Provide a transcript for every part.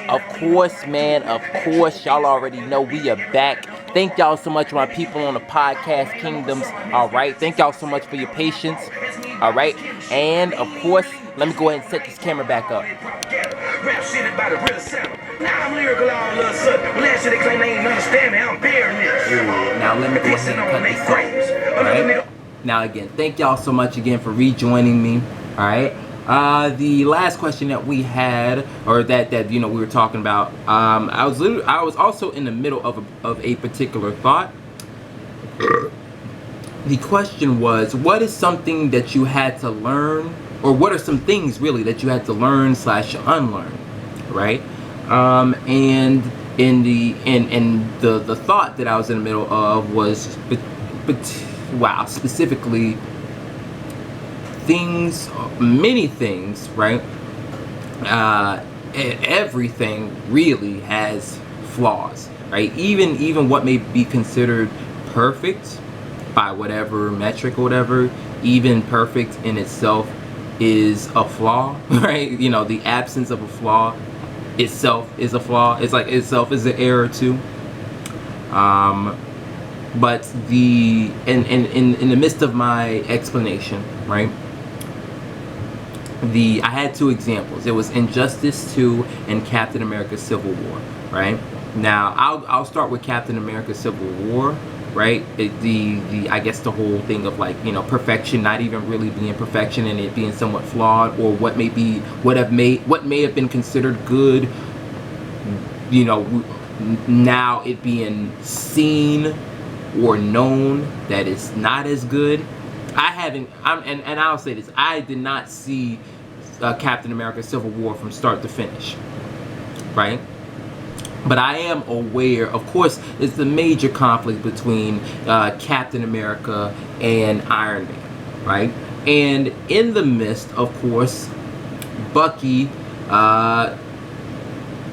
Of course, man. Of course, y'all already know we are back. Thank y'all so much, my people on the podcast kingdoms. All right. Thank y'all so much for your patience. All right. And of course, let me go ahead and set this camera back up. Rap shit about a real sound. Now I'm lyrical all of a sudden. Last year they claim they ain't understand me. I'm bearing this. Now let me go ahead and cut this off. All right. Now again, thank y'all so much again for rejoining me. All right. The last question that we had, or that we were talking about, I was also in the middle of a particular thought. The question was, what is something that you had to learn, or what are some things really that you had to learn / unlearn, right? And in the thought that I was in the middle of was, specifically things, many things, right? Everything really has flaws, right? Even what may be considered perfect by whatever metric or whatever, even perfect in itself is a flaw, right? The absence of a flaw itself is a flaw. It's like itself is an error too. But in the midst of my explanation, right? I had two examples. It was Injustice 2 and Captain America Civil War, right? Now I'll start with Captain America Civil War, right? I guess the whole thing of perfection not even really being perfection and it being somewhat flawed, or what may have been considered good, now it being seen or known that it's not as good. I'll say this, I did not see Captain America Civil War from start to finish, right? But I am aware, of course, it's the major conflict between Captain America and Iron Man, right? And in the midst, of course, Bucky,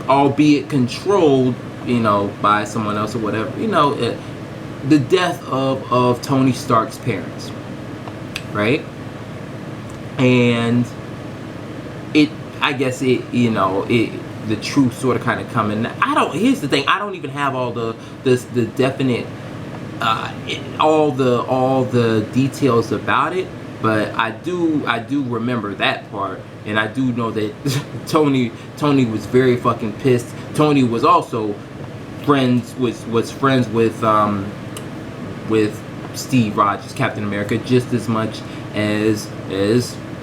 albeit controlled, by someone else or whatever, the death of Tony Stark's parents, right? And the truth sort of kind of coming. Here's the thing, I don't even have all the definite all the details about it, but I do remember that part, and I do know that Tony was very fucking pissed. Tony was also friends with Steve Rogers, Captain America, just as much as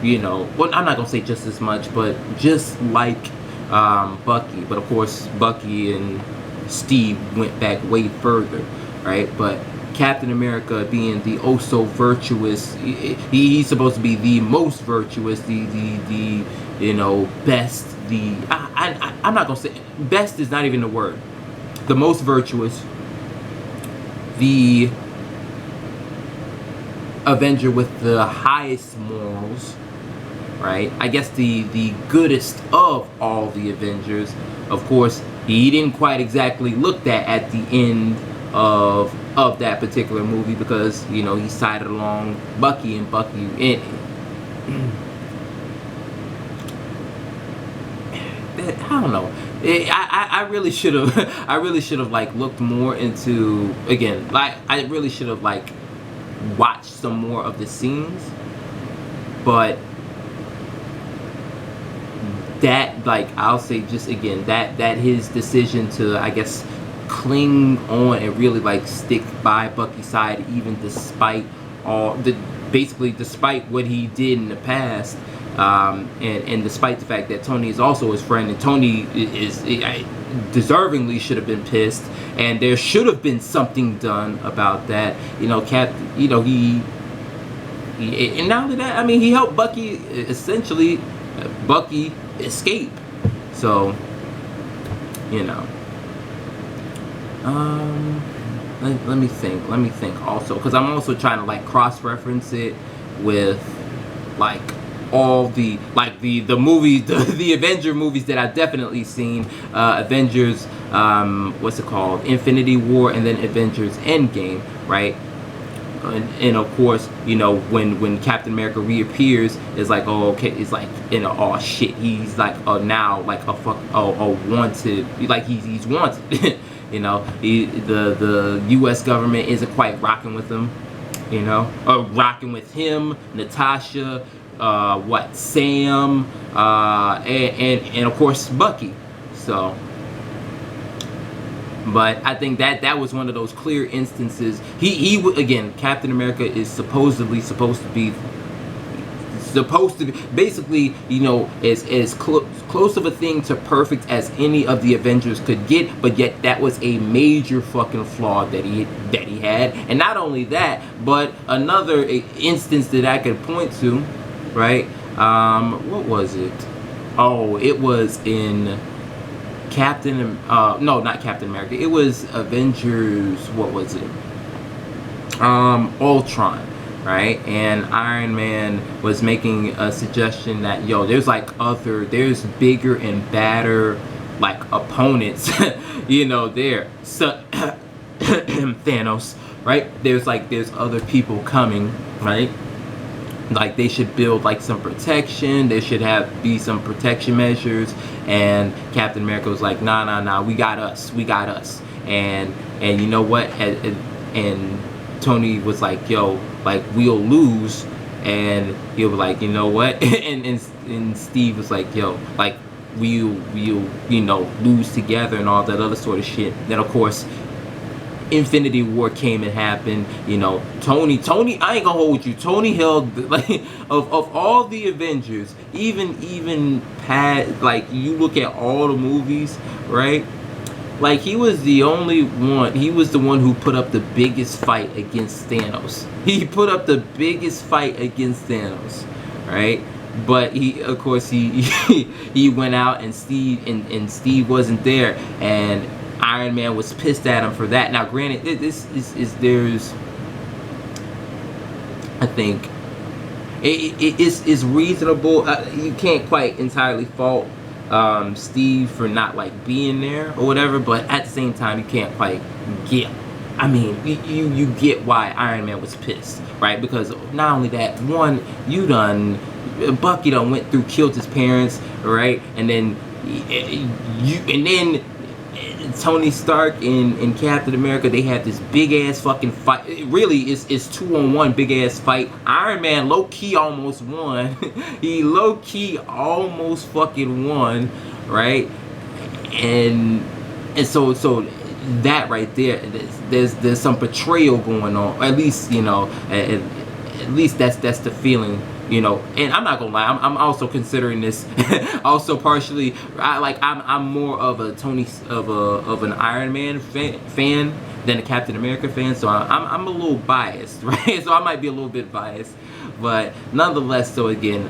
well, I'm not gonna say just as much, but just like Bucky. But of course, Bucky and Steve went back way further, right? But Captain America being the oh so virtuous, he's supposed to be the most virtuous, the best. I'm not gonna say best is not even the word. The most virtuous, the Avenger with the highest morals, right? I guess the goodest of all the Avengers. Of course, he didn't quite exactly look that at the end of that particular movie, because he sided along Bucky, and I don't know. I really should have looked more into, again, I really should have watched some more of the scenes, but that I'll say just again that his decision to, I guess, cling on and really stick by Bucky's side, even despite despite what he did in the past, and despite the fact that Tony is also his friend, and Tony is deservingly should have been pissed, and there should have been something done about that. And not only that, he helped Bucky, essentially, Bucky escape. So, let me think also, because I'm also trying to cross-reference it with all the movies, the Avenger movies that I've definitely seen. Avengers, what's it called, Infinity War, and then Avengers Endgame, right? and of course, you know, when Captain America reappears, it's like, oh, okay, it's like, you know, oh shit, he's like now like a wanted, like he's wanted. You know, the U.S. government isn't quite rocking with him, you know, or rocking with him, Natasha, Sam, and of course Bucky. So, but I think that was one of those clear instances. He again, Captain America is supposed to be basically, you know, as close of a thing to perfect as any of the Avengers could get, but yet that was a major fucking flaw that he had. And not only that, but another instance that I could point to, right? What was it? Oh, it was in no, not Captain America. It was Avengers. What was it? Ultron, right? And Iron Man was making a suggestion that, yo, there's bigger and badder like opponents, you know, there. So Thanos, right? There's other people coming, right? Like they should build like some protection. There should be some protection measures. And Captain America was like, nah, we got us. And you know what? And Tony was like, yo, like we'll lose. And he'll be like, you know what? and Steve was like, yo, like we'll you know, lose together and all that other sort of shit. Then of course Infinity War came and happened. You know, Tony, I ain't gonna hold you. Tony held, like, of all the Avengers, even Pat, like, you look at all the movies, right? Like, he was the only one. He was the one who put up the biggest fight against Thanos. He put up the biggest fight against Thanos, right? But he, of course, he went out and Steve wasn't there, and Iron Man was pissed at him for that. Now, granted, there's, I think, it's reasonable. You can't quite entirely fault Steve for not like being there or whatever, but at the same time, you can't quite get. I mean, you get why Iron Man was pissed, right? Because not only that, one, Bucky done went through, killed his parents, right? And then Tony Stark and Captain America, they had this big ass fucking fight. It really is 2-on-1 big ass fight. Iron Man low key almost won. He low key almost fucking won, right? And so that right there, there's some betrayal going on. At least, you know, at least that's the feeling. You know, and I'm not gonna lie, I'm also considering this also partially. I'm more of a an Iron Man fan than a Captain America fan, so I'm a little biased, right? So I might be a little bit biased, but nonetheless, so again,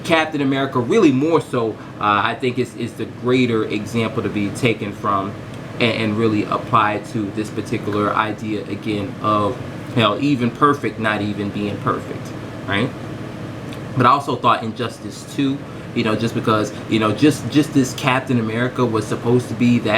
Captain America really more so, I think is the greater example to be taken from and really applied to this particular idea again of, hell, even perfect not even being perfect. Right? But I also thought Injustice 2, you know, just because, you know, just this Captain America was supposed to be the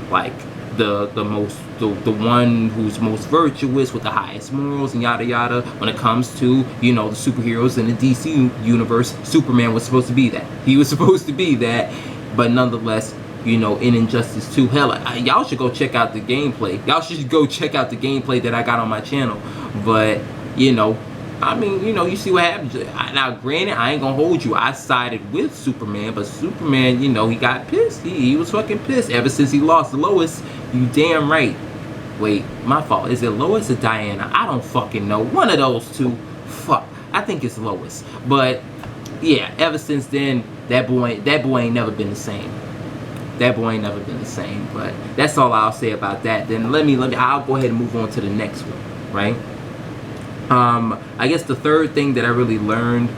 like the one who's most virtuous with the highest morals and yada yada. When it comes to, you know, the superheroes in the DC universe, Superman was supposed to be that. He was supposed to be that, but nonetheless, you know, in Injustice 2, hell, y'all should go check out the gameplay. Y'all should go check out the gameplay that I got on my channel. But, you know, I mean, you know, you see what happens. Now, granted, I ain't gonna hold you. I sided with Superman, but Superman, you know, he got pissed. He was fucking pissed ever since he lost Lois. You damn right. Wait, my fault. Is it Lois or Diana? I don't fucking know. One of those two. Fuck. I think it's Lois. But, yeah, ever since then, that boy ain't never been the same. That boy ain't never been the same. But that's all I'll say about that. Then I'll go ahead and move on to the next one, right? I guess the third thing that I really learned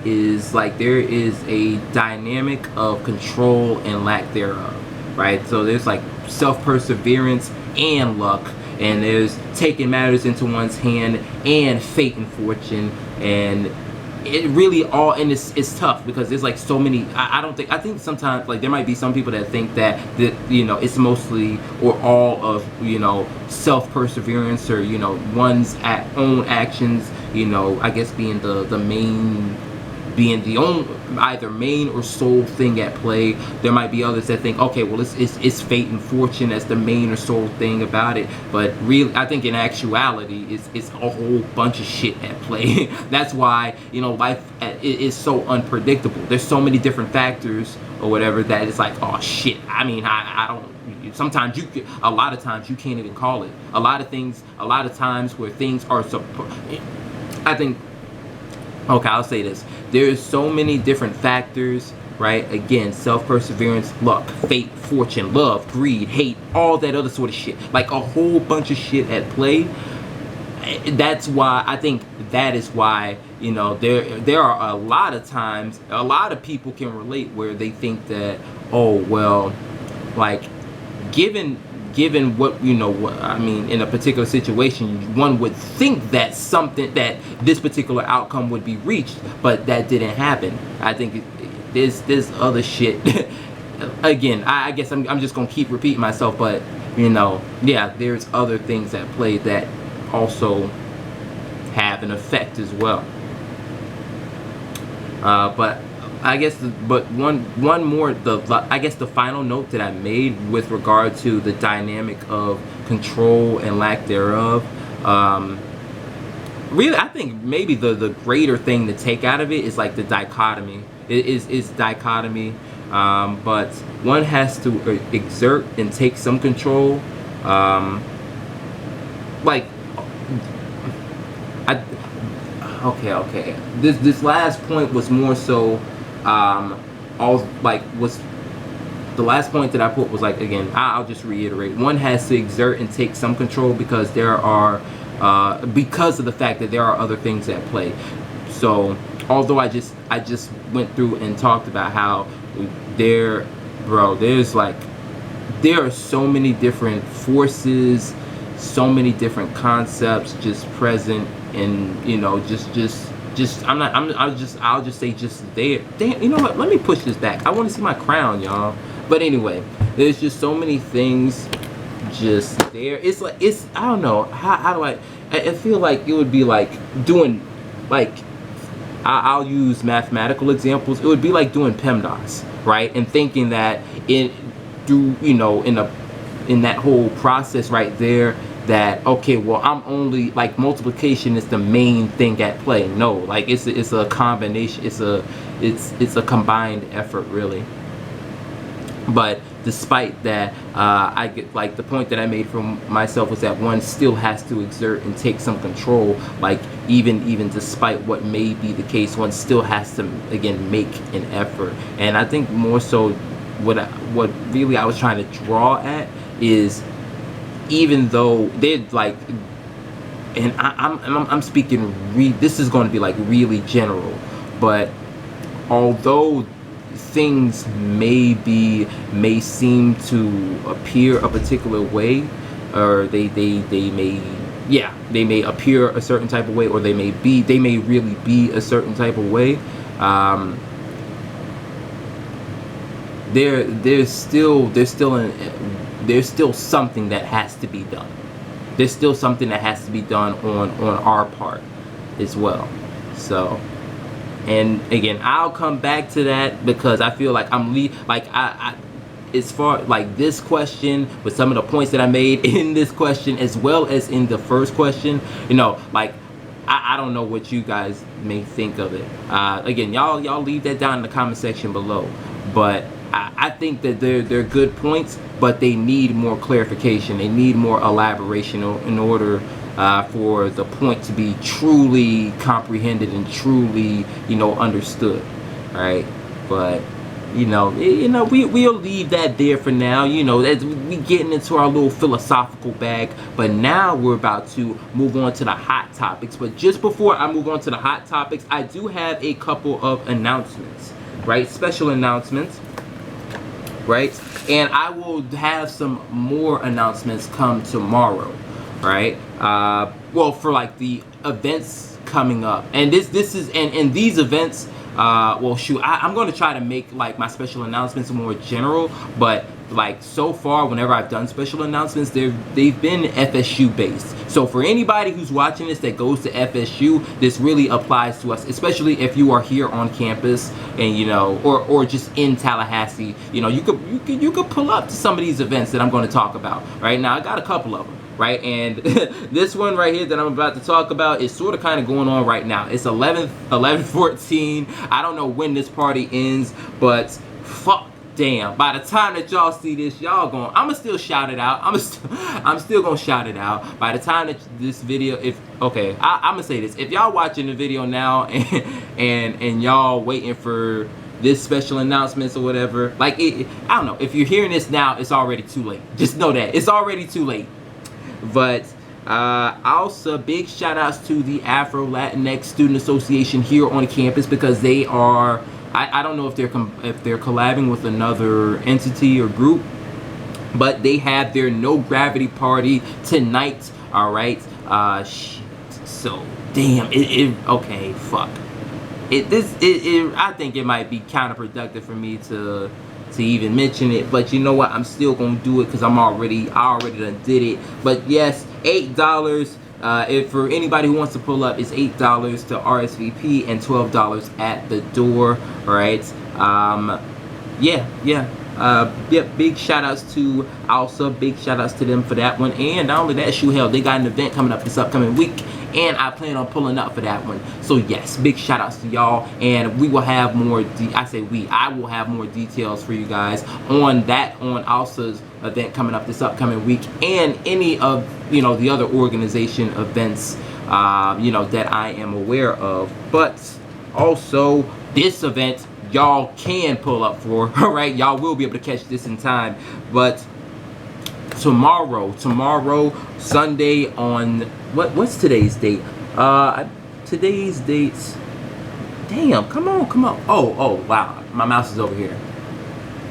is like there is a dynamic of control and lack thereof, right? So there's like self-perseverance and luck, and there's taking matters into one's hand and fate and fortune, and it really all, and it's tough because there's like so many. I think sometimes like there might be some people that think that it's mostly or all of self perseverance, or one's own actions, I guess being the main, being the only either main or sole thing at play. There might be others that think, okay, well, it's fate and fortune as the main or sole thing about it. But really, I think in actuality, it's a whole bunch of shit at play. That's why life is so unpredictable. There's so many different factors or whatever that it's like, oh shit. I mean, I don't. Sometimes a lot of times you can't even call it. A lot of times where things are I think. Okay, I'll say this. There's so many different factors, right? Again, self-perseverance, luck, fate, fortune, love, greed, hate, all that other sort of shit. Like a whole bunch of shit at play. That's why I think that is why, there are a lot of times, a lot of people can relate where they think that, oh, well, like, given what what I mean in a particular situation, one would think that this particular outcome would be reached, but that didn't happen. I think there's other shit. Again, I guess I'm just gonna keep repeating myself, but yeah, there's other things at play that also have an effect as well. But I guess, one more, I guess the final note that I made with regard to the dynamic of control and lack thereof, really, I think maybe the greater thing to take out of it is like the dichotomy. It is dichotomy, but one has to exert and take some control. Like, okay. This last point was more so. Was the last point that I put was like, again, I'll just reiterate, one has to exert and take some control because there are because of the fact that there are other things at play. So although I just went through and talked about how there are so many different forces, so many different concepts just present, and I'll just say just there. Damn, you know what? Let me push this back. I want to see my crown, y'all. But anyway, there's just so many things just there. I don't know. How do I feel like it would be like doing, like, I'll use mathematical examples. It would be like doing PEMDAS, right? And thinking that in that whole process right there, that okay, well, I'm only like multiplication is the main thing at play. No, like it's a combination. It's a combined effort, really. But despite that, I get, like, the point that I made for myself was that one still has to exert and take some control. Like even despite what may be the case, one still has to again make an effort. And I think more so what really I was trying to draw at is, even though they're like, and I'm speaking this is going to be like really general, but although things may seem to appear a particular way, or they may appear a certain type of way, or they may really be a certain type of way, there's still something that has to be done. There's still something that has to be done on our part as well. So, and again, I'll come back to that because I feel like as far like this question, with some of the points that I made in this question as well as in the first question, like, I don't know what you guys may think of it. Again, y'all leave that down in the comment section below. But I think that they're good points, but they need more clarification. They need more elaboration in order for the point to be truly comprehended and truly, understood, right? But we'll leave that there for now. As we getting into our little philosophical bag. But now we're about to move on to the hot topics. But just before I move on to the hot topics, I do have a couple of announcements, right? Special announcements. Right, and I will have some more announcements come tomorrow, right? Well, for like the events coming up. And this is and these events, well, shoot, I'm going to try to make like my special announcements more general, but like so far whenever I've done special announcements, they've been FSU based. So for anybody who's watching this that goes to FSU, this really applies to us, especially if you are here on campus and, you know, or just in Tallahassee. You know, you could pull up to some of these events that I'm going to talk about. Right now I got a couple of them, right? And this one right here that I'm about to talk about is sort of kind of going on right now. It's 11/14. I don't know when this party ends, but fuck, damn, by the time that y'all see this, y'all going, I'ma still shout it out. I'm still gonna shout it out. By the time that this video, I'ma say this. If y'all watching the video now and y'all waiting for this special announcements or whatever, like I don't know, if you're hearing this now, it's already too late. Just know that it's already too late. But also big shout outs to the Afro Latinx Student Association here on campus, because they are, I don't know if they're collabing with another entity or group, but they have their No Gravity party tonight. All right. So damn okay, fuck. I think it might be counterproductive for me to even mention it, but you know what, I'm still gonna do it because I already done did it. But yes, $8. If for anybody who wants to pull up, it's $8 to RSVP and $12 at the door. All right. Big shout outs to ALSA, big shout outs to them for that one. And not only that, shoot, hell, they got an event coming up this upcoming week, and I plan on pulling up for that one. So yes, big shout outs to y'all, and we will have more I will have more details for you guys on ALSA's event coming up this upcoming week, and any of, you know, the other organization events, you know, that I am aware of. But also this event y'all can pull up for. All right, y'all will be able to catch this in time. But tomorrow, Sunday, on what's today's date? Today's date's, damn, come on. Oh wow, my mouse is over here.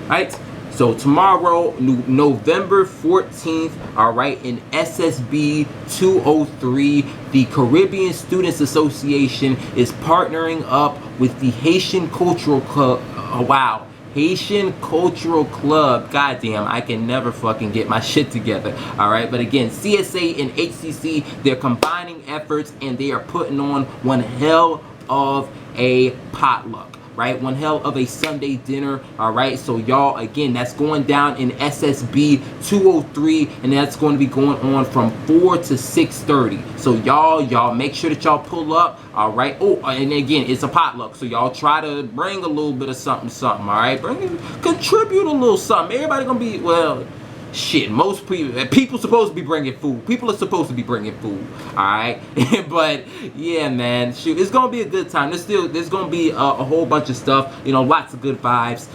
All right. So tomorrow, November 14th, all right, in SSB 203, the Caribbean Students Association is partnering up with the Haitian Cultural Club. Wow. Haitian Cultural Club. Goddamn, I can never fucking get my shit together. All right, but again, CSA and HCC, they're combining efforts, and they are putting on one hell of a potluck. Right, one hell of a Sunday dinner. All right, so y'all, again, that's going down in SSB 203, and that's going to be going on from 4 to 6:30. So y'all make sure that y'all pull up. All right. Oh, and again, it's a potluck, so y'all try to bring a little bit of something. All right, contribute a little something. Everybody gonna be, well, shit, most people supposed to be bringing food. People are supposed to be bringing food. All right. But yeah, man, shoot, it's gonna be a good time. There's gonna be a whole bunch of stuff, you know, lots of good vibes,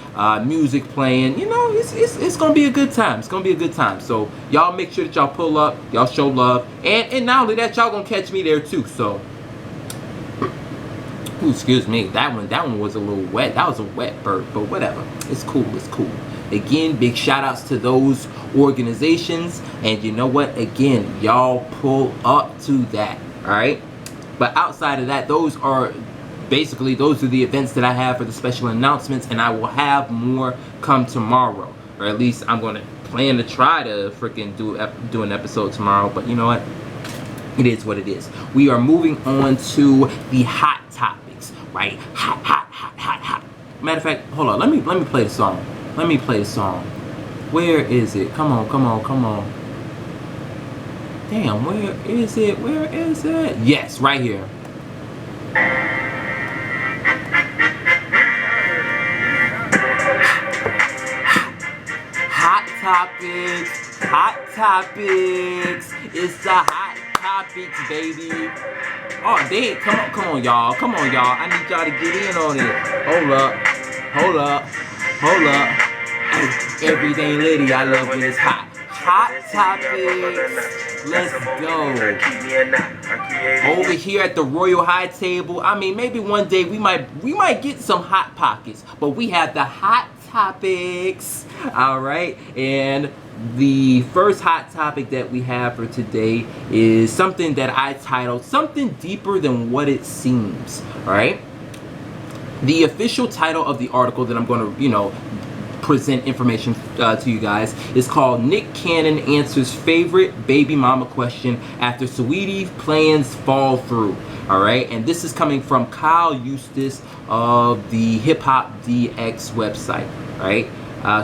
music playing, you know. It's gonna be a good time. It's gonna be a good time. So y'all make sure that y'all pull up, y'all show love, and not only that, y'all gonna catch me there too. So ooh, excuse me, that one was a little wet. That was a wet burp, but whatever, it's cool. Again, big shout outs to those organizations, and you know what, again, y'all pull up to that. All right. But outside of that, those are the events that I have for the special announcements, and I will have more come tomorrow, or at least I'm going to plan to try to freaking do an episode tomorrow. But you know what, it is what it is. We are moving on to the hot topics, right? Hot. Matter of fact, hold on, let me play the song. Where is it? Come on. Damn, where is it? Yes, right here. Hot topics. It's the hot topics, baby. Oh, come on, y'all. I need y'all to get in on it. Hold up. Everything litty, I love when it's hot. Hot topics. Let's go. Over here at the Royal High Table, I mean, maybe one day we might get some hot pockets, but we have the hot topics. All right, and the first hot topic that we have for today is something that I titled "Something Deeper Than What It Seems." All right. The official title of the article that I'm going to, present information to you guys is called "Nick Cannon Answers Favorite Baby Mama Question After Saweetie Plans Fall Through." All right, and this is coming from Kyle Eustace of the Hip Hop DX website. All right,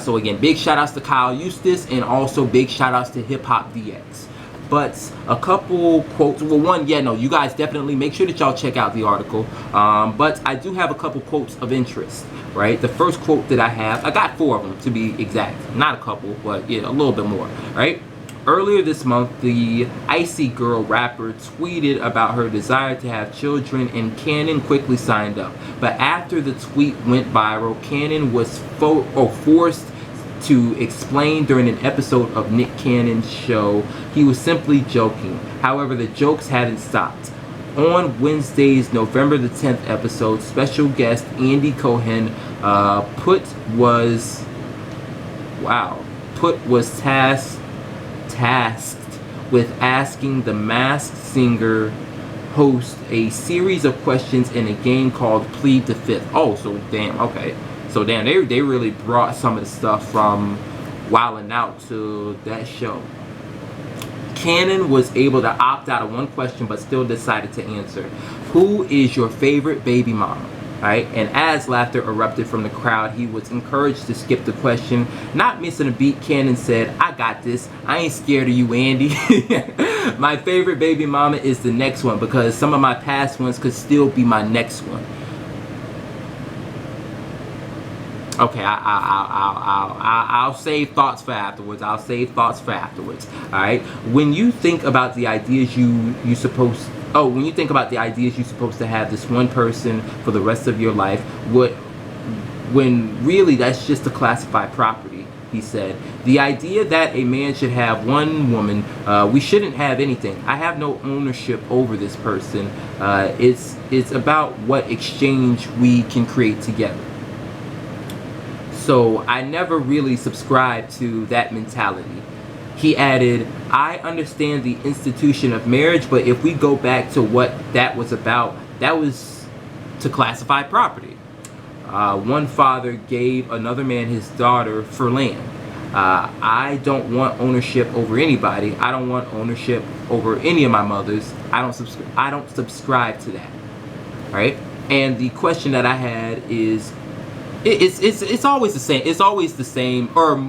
so again, big shout outs to Kyle Eustace and also big shout outs to Hip Hop DX. But a couple quotes. Well, one, you guys definitely make sure that y'all check out the article. But I do have a couple quotes of interest, right? The first quote that I got 4 of them to be exact. Not a couple, but yeah, a little bit more, right? Earlier this month, the Icy Girl rapper tweeted about her desire to have children, and Cannon quickly signed up. But after the tweet went viral, Cannon was forced to explain during an episode of Nick Cannon's show he was simply joking. However, the jokes haven't stopped. On Wednesday's November the 10th episode, special guest Andy Cohen Put was tasked with asking the Masked Singer host a series of questions in a game called Plead the Fifth. Oh, so damn, okay. So damn, they really brought some of the stuff from Wildin' Out to that show. Cannon was able to opt out of one question but still decided to answer. Who is your favorite baby mama? Right? And as laughter erupted from the crowd, he was encouraged to skip the question. Not missing a beat, Cannon said, "I got this. I ain't scared of you, Andy." My favorite baby mama is the next one because some of my past ones could still be my next one. Okay, I'll save thoughts for afterwards. All right. When you think about the ideas when you think about the ideas you're supposed to have this one person for the rest of your life, when really that's just a classified property, he said. The idea that a man should have one woman, we shouldn't have anything. I have no ownership over this person. It's about what exchange we can create together. So I never really subscribed to that mentality. He added, I understand the institution of marriage, but if we go back to what that was about, that was to classify property. One father gave another man his daughter for land. I don't want ownership over anybody. I don't want ownership over any of my mothers. I don't subscribe to that. Right? And the question that I had is, it's always the same. It's always the same, or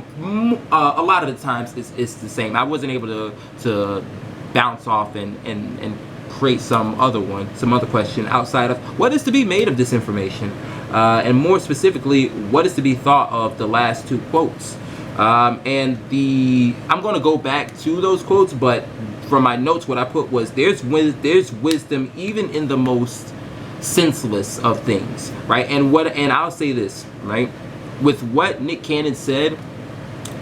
a lot of the times it's the same. I wasn't able to bounce off and create some other question outside of what is to be made of this information, and more specifically, what is to be thought of the last 2 quotes. I'm going to go back to those quotes, but from my notes, what I put was there's wisdom even in the most senseless of things, right? And I'll say this, right? With what Nick Cannon said,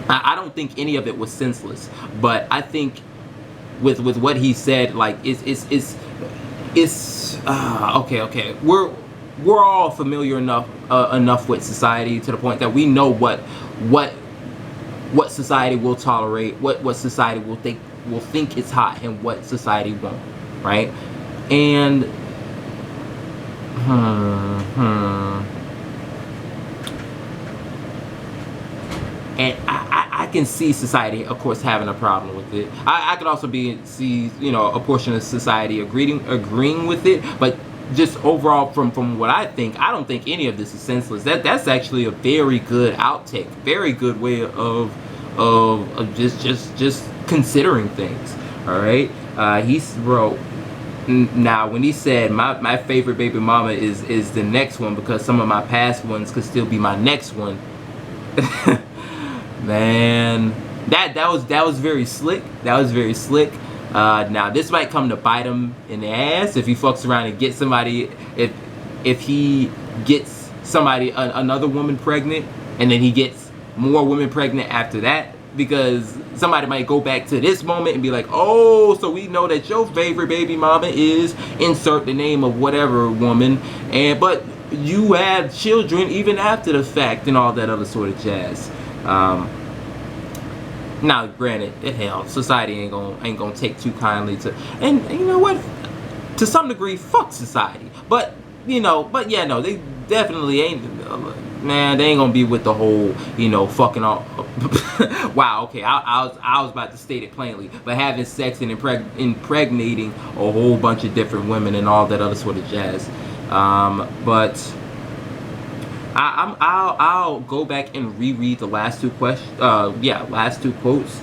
I don't think any of it was senseless, but I think with what he said, like it's okay. We're all familiar enough with society to the point that we know what society will tolerate, what society will think is hot, and what society won't, right? And and I can see society, of course, having a problem with it. I could also see a portion of society agreeing with it, but just overall, from what I think, I don't think any of this is senseless. That's actually a very good outtake, very good way of just considering things. All right, he wrote. Now, when he said my favorite baby mama is the next one because some of my past ones could still be my next one, man, that was very slick. That was very slick. Now this might come to bite him in the ass if he fucks around and gets somebody. If he gets somebody another woman pregnant, and then he gets more women pregnant after that. Because somebody might go back to this moment and be like, oh, so we know that your favorite baby mama is insert the name of whatever woman, but you have children even after the fact and all that other sort of jazz. Now, granted, hell, society ain't gonna take too kindly to, and you know what? To some degree, fuck society. But yeah, no, they definitely ain't. Man, they ain't gonna be with the whole, fucking all. Wow, okay, I was about to state it plainly, but having sex and impregnating a whole bunch of different women and all that other sort of jazz. But I'll go back and reread the last two questions. Last two quotes.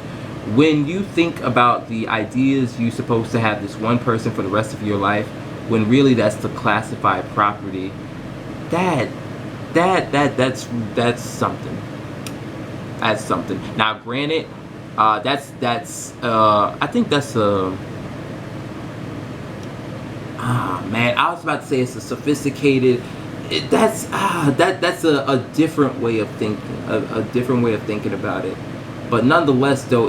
When you think about the ideas you're supposed to have this one person for the rest of your life, when really that's the classified property, that's something. That's something. Now, granted, that's I think that's a. Man, I was about to say it's a sophisticated. That's a different way of thinking, a different way of thinking about it. But nonetheless, though,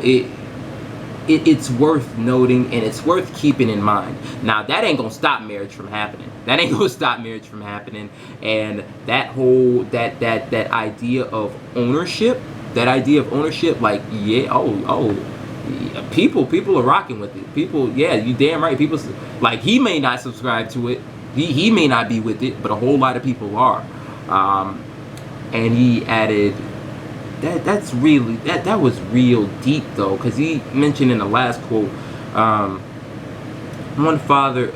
it's worth noting and it's worth keeping in mind. Now, that ain't gonna stop marriage from happening. That ain't gonna stop marriage from happening. And that whole that idea of ownership, like, yeah, people are rocking with it. People, yeah, you damn right. People, like, he may not subscribe to it. He may not be with it, but a whole lot of people are. And he added that was real deep, though, because he mentioned in the last quote, one father,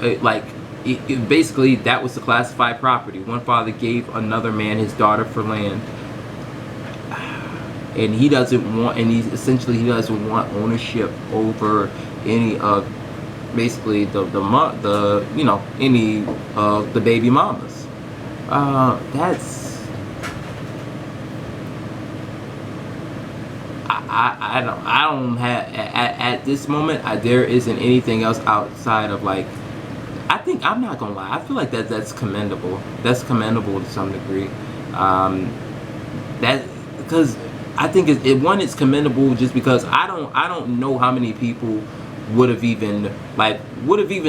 basically that was the classified property. One father gave another man his daughter for land, and he doesn't want ownership over any of basically any of the baby mamas. I don't have at this moment. There isn't anything else outside of, like, I think, I'm not gonna lie, I feel like that's commendable. That's commendable to some degree. That because I think it's commendable just because I don't know how many people would have even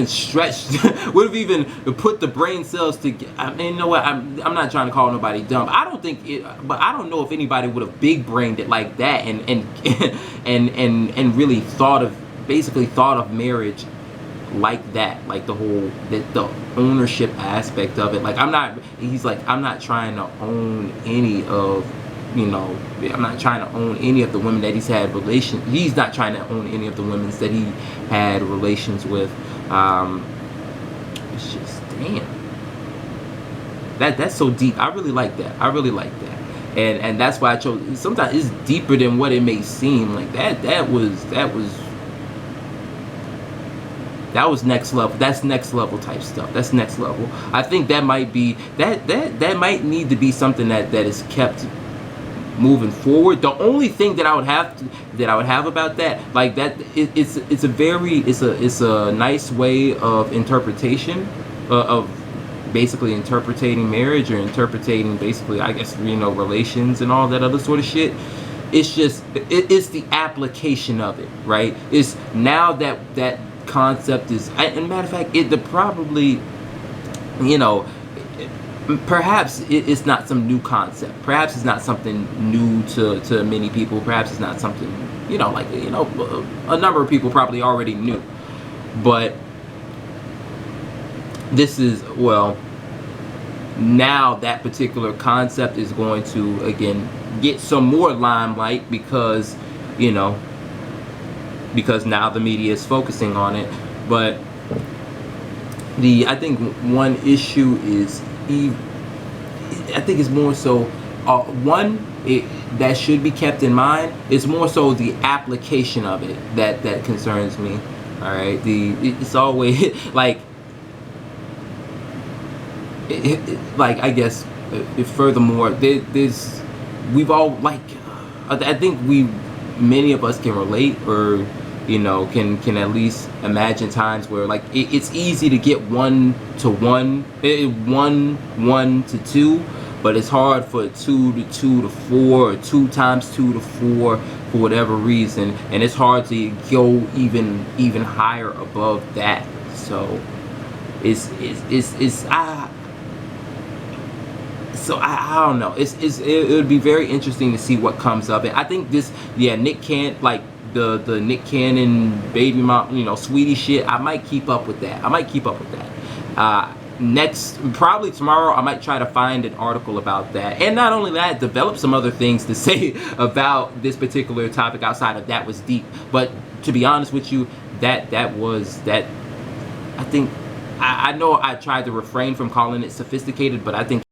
stretched would have even put the brain cells together. I mean, you know what, I'm not trying to call nobody dumb. I don't think it, but I don't know if anybody would have big brained it like that and really thought of marriage like that, like the whole the ownership aspect of it. Like, I'm not trying to own any of, I'm not trying to own any of the women that he's not trying to own any of the women that he had relations with. It's just, damn, that's so deep. I really like that. And that's why I chose. Sometimes it's deeper than what it may seem. Like that was next level. That's next level type stuff. That's next level. I think that might be that might need to be something that is kept moving forward. The only thing that I would have about that, like, that it's a nice way of interpretation of basically interpreting marriage, or interpreting basically, I guess, relations and all that other sort of shit. It's just it's the application of it, right? It's now that concept is, and matter of fact, perhaps it's not some new concept. Perhaps it's not something new to many people. Perhaps it's not something, a number of people probably already knew. But this is, well, now that particular concept is going to, again, get some more limelight because now the media is focusing on it. But I think one issue is, I think it's more so that should be kept in mind. It's more so the application of it that concerns me. All right, it's always like I guess furthermore, we've all, like, I think many of us can relate, or can at least imagine times where, like, it's easy to get 1 to 1, 1 to 2, but it's hard for 2 to 2 to 4, or 2 times 2 to 4 for whatever reason, and it's hard to go even higher above that. So it's So I don't know. It would be very interesting to see what comes of it. I think this, yeah, Nick Cannon, like the Nick Cannon baby mom, sweetie shit. I might keep up with that. I might keep up with that. Next, probably tomorrow, I might try to find an article about that, and not only that, develop some other things to say about this particular topic outside of that was deep. But to be honest with you, that was that. I think I know I tried to refrain from calling it sophisticated, but I think